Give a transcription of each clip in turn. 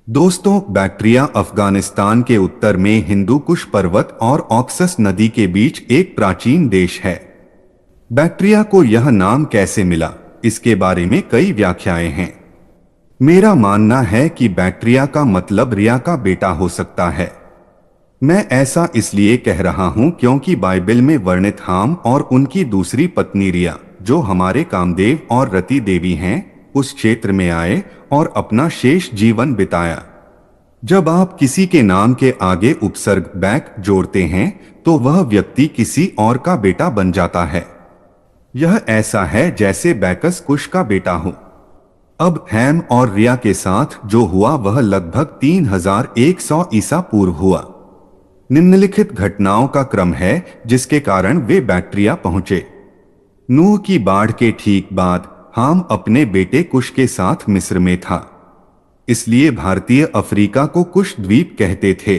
दोस्तों, बैक्ट्रिया अफगानिस्तान के उत्तर में हिंदू कुश पर्वत और ऑक्सस नदी के बीच एक प्राचीन देश है। बैक्ट्रिया को यह नाम कैसे मिला, इसके बारे में कई व्याख्याएं हैं। मेरा मानना है कि बैक्ट्रिया का मतलब रिया का बेटा हो सकता है। मैं ऐसा इसलिए कह रहा हूं क्योंकि बाइबल में वर्णित हाम और उनकी दूसरी पत्नी रिया, जो हमारे कामदेव और रति देवी हैं, उस क्षेत्र में आए और अपना शेष जीवन बिताया। जब आप किसी के नाम के आगे उपसर्ग बैक जोड़ते हैं तो वह व्यक्ति किसी और का बेटा बन जाता है। यह ऐसा है जैसे बैकस कुश का बेटा हो। अब हैम और रिया के साथ जो हुआ वह लगभग 3100 ईसा पूर्व हुआ। निम्नलिखित घटनाओं का क्रम है जिसके कारण वे बैक्ट्रिया पहुंचे। नूह की बाढ़ के ठीक बाद हाम अपने बेटे कुश के साथ मिस्र में था, इसलिए भारतीय अफ्रीका को कुश द्वीप कहते थे।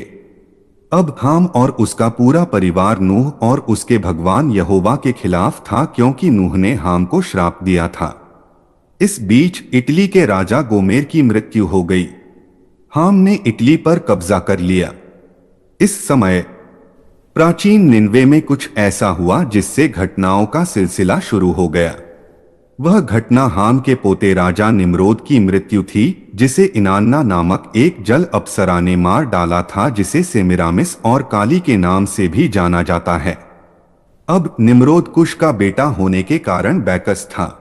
अब हाम और उसका पूरा परिवार नूह और उसके भगवान यहोवा के खिलाफ था क्योंकि नूह ने हाम को श्राप दिया था। इस बीच इटली के राजा गोमेर की मृत्यु हो गई। हाम ने इटली पर कब्जा कर लिया। इस समय प्राचीन निन्वे में कुछ ऐसा हुआ जिससे घटनाओं का सिलसिला शुरू हो गया। वह घटना हाम के पोते राजा निम्रोद की मृत्यु थी, जिसे इनान्ना नामक एक जल अप्सरा ने मार डाला था, जिसे सेमिरामिस और काली के नाम से भी जाना जाता है। अब निम्रोद कुश का बेटा होने के कारण बैकस था,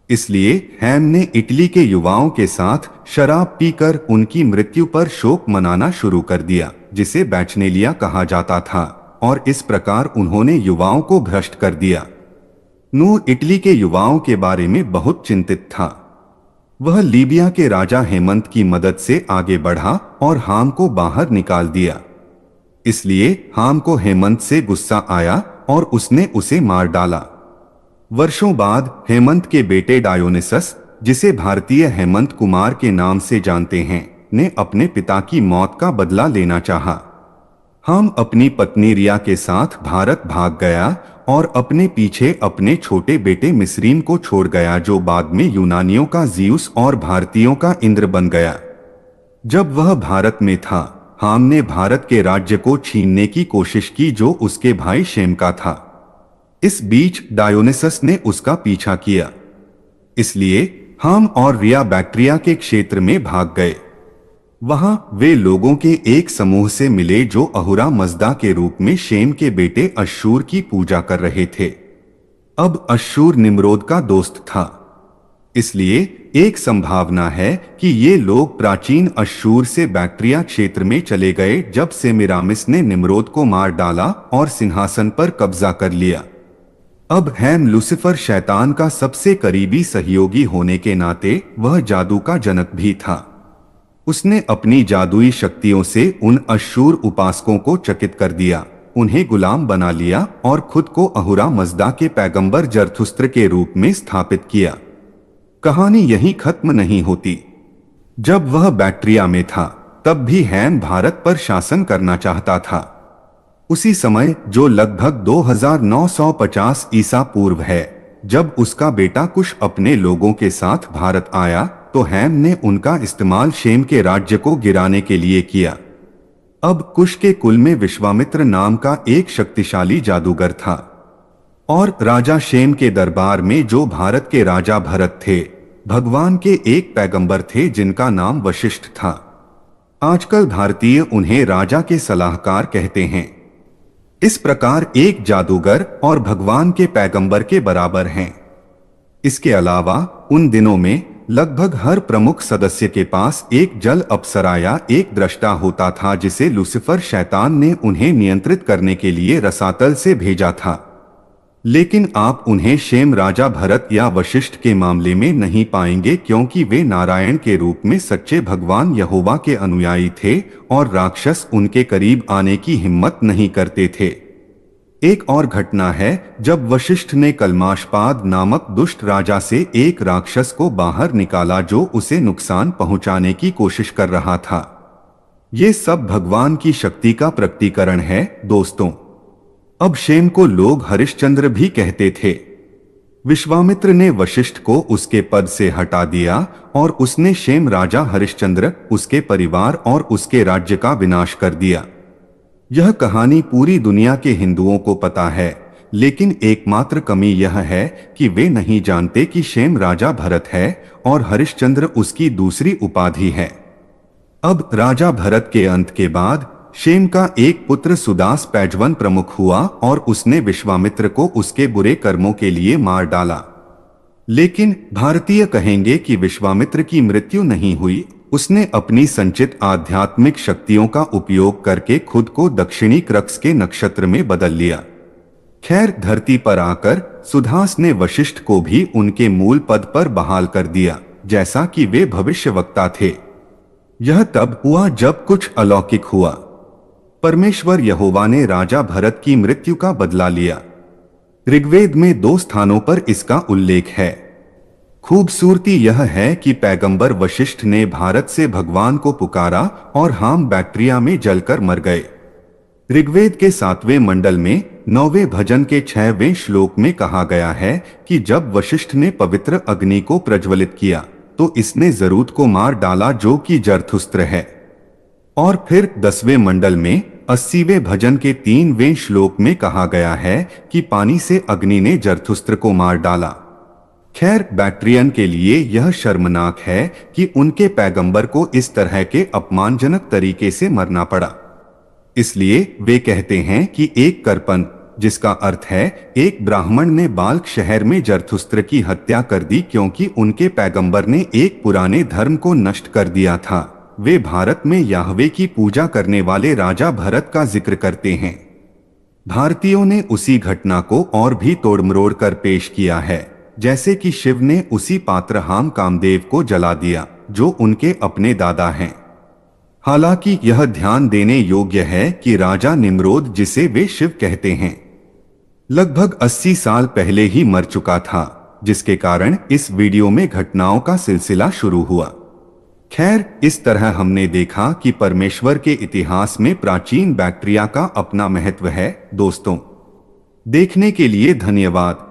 इसलिए हैम ने इटली के युवाओं के साथ शराब पीकर उनकी मृत्यु पर शोक मनाना शुरू कर दिया, जिसे बैचनेलिया कहा जाता था, और इस प्रकार उन्होंने युवाओं को भ्रष्ट कर दिया। नूह इटली के युवाओं के बारे में बहुत चिंतित था। वह लीबिया के राजा हेमंत की मदद से आगे बढ़ा और हाम को बाहर निकाल दिया। इसलिए हाम को हेमंत से गुस्सा आया और उसने उसे मार डाला। वर्षों बाद हेमंत के बेटे डायोनिसस, जिसे भारतीय हेमंत कुमार के नाम से जानते हैं, ने अपने पिता की मौत का बदला लेना चाहा। हाम अपनी पत्नी रिया के साथ भारत भाग गया और अपने पीछे अपने छोटे बेटे मिस्रीम को छोड़ गया, जो बाद में यूनानियों का ज़ीउस और भारतीयों का इंद्र बन गया। जब वह भारत में था, हाम ने भारत के राज्य को छीनने की कोशिश की जो उसके भाई शेम का था। इस बीच डायोनिसस ने उसका पीछा किया, इसलिए हाम और रिया बैक्ट्रिया के क्षेत्र में भाग गए। वहां वे लोगों के एक समूह से मिले जो अहुरा मज़दा के रूप में शेम के बेटे अश्शूर की पूजा कर रहे थे। अब अश्शूर निम्रोद का दोस्त था, इसलिए एक संभावना है कि ये लोग प्राचीन अश्शूर से बैक्ट्रिया क्षेत्र में चले गए जब सेमिरामिस ने निम्रोद को मार डाला और सिंहासन पर कब्जा कर लिया। अब हैम लूसिफर शैतान का सबसे करीबी सहयोगी होने के नाते वह जादू का जनक भी था। उसने अपनी जादुई शक्तियों से उन अश्शूर उपासकों को चकित कर दिया, उन्हें गुलाम बना लिया और खुद को अहुरा मज़दा के पैगंबर जरथुस्त्र के रूप में स्थापित किया। कहानी यहीं खत्म नहीं होती। जब वह बैक्ट्रिया में था तब भी हैम भारत पर शासन करना चाहता था। उसी समय, जो लगभग 2950 ईसा पूर्व है, जब उसका बेटा कुश अपने लोगों के साथ भारत आया तो हैम ने उनका इस्तेमाल शेम के राज्य को गिराने के लिए किया। अब कुश के कुल में विश्वामित्र नाम का एक शक्तिशाली जादूगर था और राजा शेम के दरबार में जो भारत के राजा भरत थे, भगवान के एक पैगंबर थे जिनका नाम वशिष्ठ था। आजकल भारतीय उन्हें राजा के सलाहकार कहते हैं। इस प्रकार एक जादूगर और भगवान के पैगंबर के बराबर हैं। इसके अलावा उन दिनों में लगभग हर प्रमुख सदस्य के पास एक जल अप्सरा या एक दृष्टा होता था, जिसे लूसिफर शैतान ने उन्हें नियंत्रित करने के लिए रसातल से भेजा था। लेकिन आप उन्हें शेम राजा भरत या वशिष्ठ के मामले में नहीं पाएंगे, क्योंकि वे नारायण के रूप में सच्चे भगवान यहोवा के अनुयायी थे और राक्षस उनके करीब आने की हिम्मत नहीं करते थे। एक और घटना है जब वशिष्ठ ने कल्माशपाद नामक दुष्ट राजा से एक राक्षस को बाहर निकाला जो उसे नुकसान पहुंचाने की कोशिश कर रहा था। ये सब भगवान की शक्ति का प्रकटीकरण है। दोस्तों, अब शेम को लोग हरिश्चंद्र भी कहते थे। विश्वामित्र ने वशिष्ठ को उसके पद से हटा दिया और उसने शेम राजा हरिश्चंद्र, उसके परिवार और उसके राज्य का विनाश कर दिया। यह कहानी पूरी दुनिया के हिंदुओं को पता है, लेकिन एकमात्र कमी यह है कि वे नहीं जानते कि शेम राजा भरत है और हरिश्चंद्र उसकी दूसरी उपाधि है। अब राजा भरत के अंत के बाद शेम का एक पुत्र सुदास पैजवन प्रमुख हुआ और उसने विश्वामित्र को उसके बुरे कर्मों के लिए मार डाला। लेकिन भारतीय कहेंगे कि विश्वामित्र की मृत्यु नहीं हुई, उसने अपनी संचित आध्यात्मिक शक्तियों का उपयोग करके खुद को दक्षिणी क्रक्स के नक्षत्र में बदल लिया। खैर, धरती पर आकर सुदास ने वशिष्ठ को भी उनके मूल पद पर बहाल कर दिया, जैसा कि वे भविष्यवक्ता थे। यह तब हुआ जब कुछ अलौकिक हुआ। परमेश्वर यहोवा ने राजा भरत की मृत्यु का बदला लिया। ऋग्वेद में 2 स्थानों पर इसका उल्लेख है। खूबसूरती यह है कि पैगंबर वशिष्ठ ने भारत से भगवान को पुकारा और हम बैक्ट्रिया में जलकर मर गए। ऋग्वेद के 7वें मंडल में 9वें भजन के 6वें श्लोक में कहा गया है कि जब वशिष्ठ ने पवित्र अग्नि को प्रज्वलित किया तो इसने जरूत को मार डाला जो कि जरथुस्त्र है। और फिर 10वें मंडल में 80वें भजन के 3वें श्लोक में कहा गया है कि पानी से अग्नि ने जरथुस्त्र को मार डाला। खैर, बैक्ट्रियन के लिए यह शर्मनाक है कि उनके पैगंबर को इस तरह के अपमानजनक तरीके से मरना पड़ा। इसलिए वे कहते हैं कि एक करपन, जिसका अर्थ है एक ब्राह्मण ने बाल्क शहर में जरथुस्त्र की हत्या कर दी क्योंकि उनके पैगंबर ने एक पुराने धर्म को नष्ट कर दिया था। वे भारत में याहवे की पूजा करने वाले राजा भरत का जिक्र करते हैं। भारतीयों ने उसी घटना को और भी तोड़मरोड़ कर पेश किया है, जैसे कि शिव ने उसी पात्र हाम कामदेव को जला दिया जो उनके अपने दादा हैं। हालांकि यह ध्यान देने योग्य है कि राजा निम्रोद, जिसे वे शिव कहते हैं, लगभग 80 साल पहले ही मर चुका था, जिसके कारण इस वीडियो में घटनाओं का सिलसिला शुरू हुआ। खैर, इस तरह हमने देखा कि परमेश्वर के इतिहास में प्राचीन बैक्ट्रिया का अपना महत्व है। दोस्तों, देखने के लिए धन्यवाद।